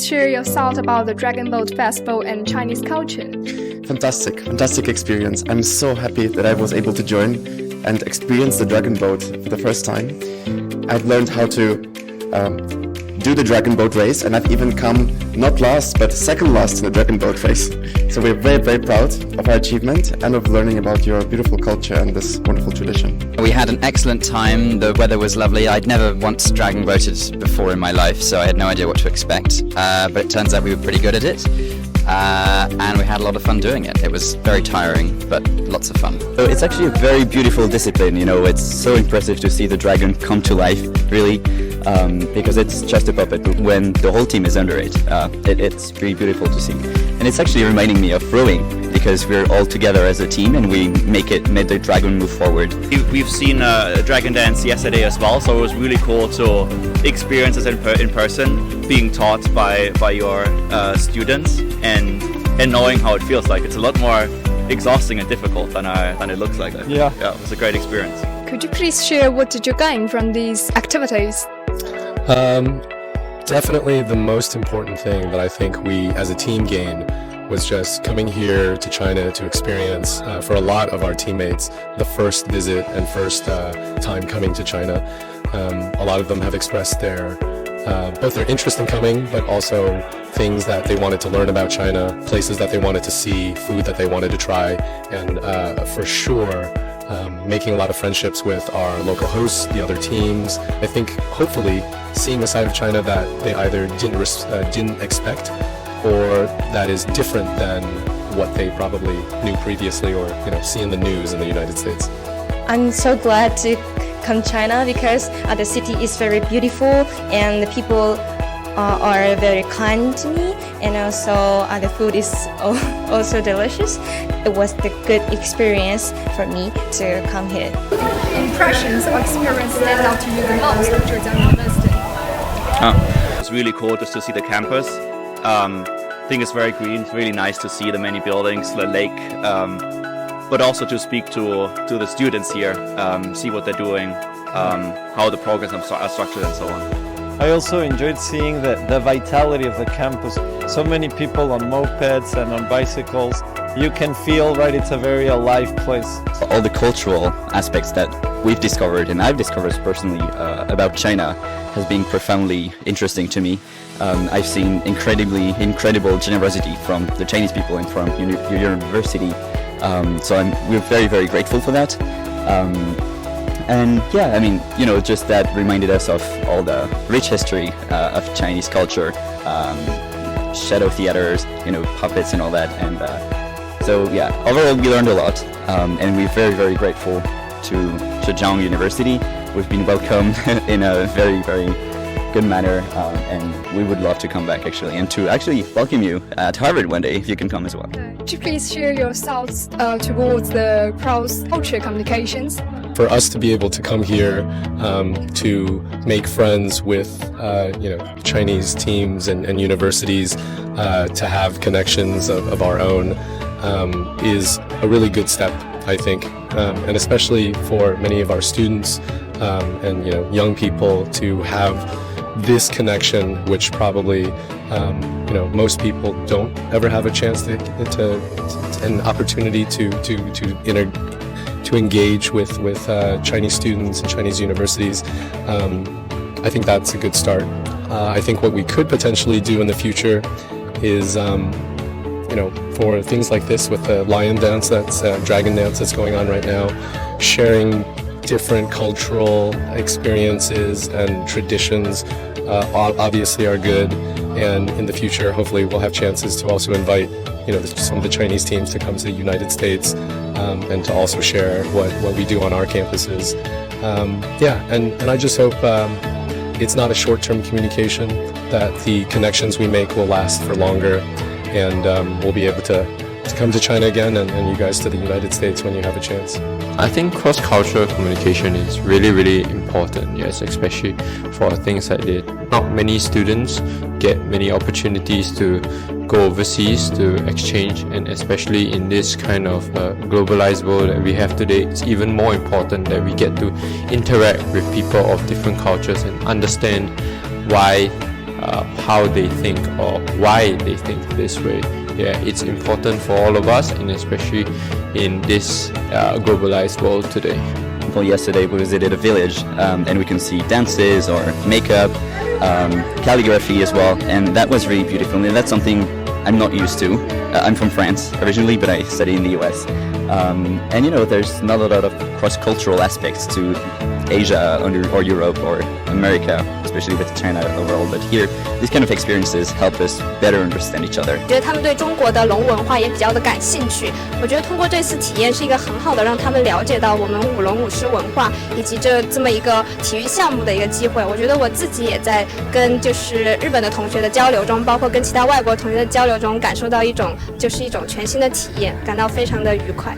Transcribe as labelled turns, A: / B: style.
A: share your thoughts about the Dragon Boat Festival and Chinese culture?
B: Fantastic experience. I'm so happy that I was able to join and experience the Dragon Boat for the first time. I've learned how to do the Dragon Boat race, and I've even come not last but second last in the Dragon Boat race. So we're very proud of our achievement and of learning about your beautiful culture and this wonderful tradition.
C: We had an excellent time. The weather was lovely. I'd never once dragon boated before in my life, so I had no idea what to expect, but it turns out we were pretty good at it. And we had a lot of fun doing it. It was very tiring, but lots of fun.
D: So it's actually a very beautiful discipline, you know, it's so impressive to see the dragon come to life, really, because it's just a puppet, but when the whole team is under it, it's really beautiful to see. And it's actually reminding me of rowing, because we're all together as a team and we make the dragon move forward.
E: We've seen a dragon dance yesterday as well, so it was really cool to experience this in person, being taught by your students and knowing how it feels like. It's a lot more exhausting and difficult than it looks like. Yeah, it was a great experience.
A: Could you please share what did you gain from these activities?
F: Definitely the most important thing that I think we as a team gained was just coming here to China to experience, for a lot of our teammates, the first visit and first time coming to China. A lot of them have expressed both their interest in coming, but also things that they wanted to learn about China, places that they wanted to see, food that they wanted to try, and for sure making a lot of friendships with our local hosts, the other teams. I think hopefully seeing a side of China that they either didn't expect or that is different than what they probably knew previously or see in the news in the United States.
G: I'm so glad to come to China because the city is very beautiful and the people are very kind to me, and also the food is also delicious. It was the good experience for me to come here.
A: Impressions or experience stand out to you the most at Zhejiang University?
E: It's really cool just to see the campus. I think it's very green. It's really nice to see the many buildings, the lake, but also to speak to the students here, see what they're doing, how the programs are structured and so on.
H: I also enjoyed seeing the vitality of the campus. So many people on mopeds and on bicycles. You can feel, right, it's a very alive place.
D: All the cultural aspects that we've discovered and I've discovered personally about China has been profoundly interesting to me. I've seen incredible generosity from the Chinese people and from your university. So we're very grateful for that. And yeah, I mean, just that reminded us of all the rich history of Chinese culture, shadow theaters, puppets and all that. And so yeah, overall we learned a lot, and we're very grateful to Zhejiang University. We've been welcomed in a very good manner, and we would love to come back and to welcome you at Harvard one day if you can come as well.
A: Could you please share your thoughts towards the cross-cultural communications?
F: For us to be able to come here to make friends with Chinese teams and universities, to have connections of our own, is a really good step, I think, and especially for many of our students and young people to have this connection, which probably most people don't ever have a chance to an opportunity to engage with Chinese students and Chinese universities. I think that's a good start. I think what we could potentially do in the future is, for things like this with the lion dance, dragon dance that's going on right now, sharing different cultural experiences and traditions obviously are good. And in the future, hopefully we'll have chances to also invite some of the Chinese teams to come to the United States and to also share what we do on our campuses. And I just hope it's not a short-term communication, that the connections we make will last for longer, and we'll be able to come to China again and you guys to the United States when you have a chance.
I: I think cross-cultural communication is really important, yes, especially for things like this. Not many students get many opportunities to go overseas to exchange, and especially in this kind of globalized world that we have today, it's even more important that we get to interact with people of different cultures and understand why how they think or why they think this way. Yeah, it's important for all of us, and especially in this globalized world today.
D: Well, yesterday we visited a village and we can see dances or makeup, calligraphy as well, and that was really beautiful, and that's something I'm not used to. I'm from France originally, but I study in the US. And you know, there's not a lot of cross-cultural aspects to Asia or Europe or America, especially with China overall. But here, these kind of experiences help us better understand each other.
A: 我觉得他们对中国的龙文化也比较的感兴趣。我觉得通过这次体验是一个很好的让他们了解到我们舞龙舞狮文化以及这么一个体育项目的一个机会。我觉得我自己也在跟就是日本的同学的交流中，包括跟其他外国同学的交流中，感受到一种全新的体验，感到非常的愉快。